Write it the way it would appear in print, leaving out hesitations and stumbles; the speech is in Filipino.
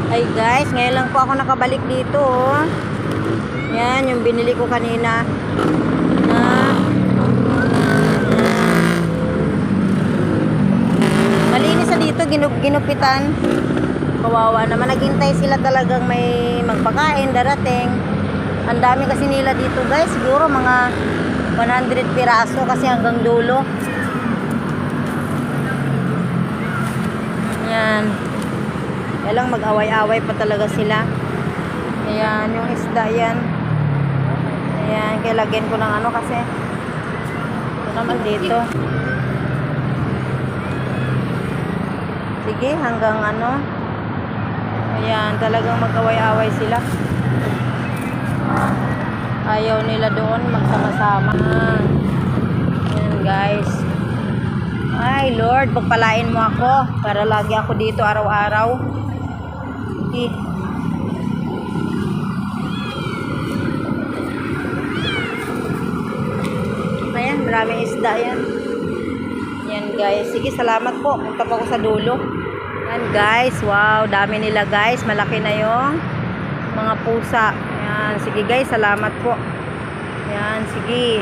Ay guys, ngayon lang po ako nakabalik dito oh. Yan, yung binili ko kanina na malinis na dito, ginupitan. Kawawa naman, naghintay sila talagang may magpakain, darating. Ang dami kasi nila dito guys, siguro mga 100 piraso kasi hanggang dulo. Yan. Kaya lang mag-away-away pa talaga sila. Ayan, yung isda yan. Ayan, kaya lagyan ko ng ano kasi ito naman dito. Sige, hanggang ano. Ayan, talagang mag-away-away sila. Ayaw nila doon magsama-sama. Ayan guys. Ay Lord, pagpalain mo ako para lagi ako dito araw-araw. Sige. Ayan, maraming isda yan. Yan guys. Sige, salamat po. Punta po ako sa dulo. Yan guys. Wow, dami nila guys. Malaki na yung mga pusa. Yan. Sige guys, salamat po. Yan, sige.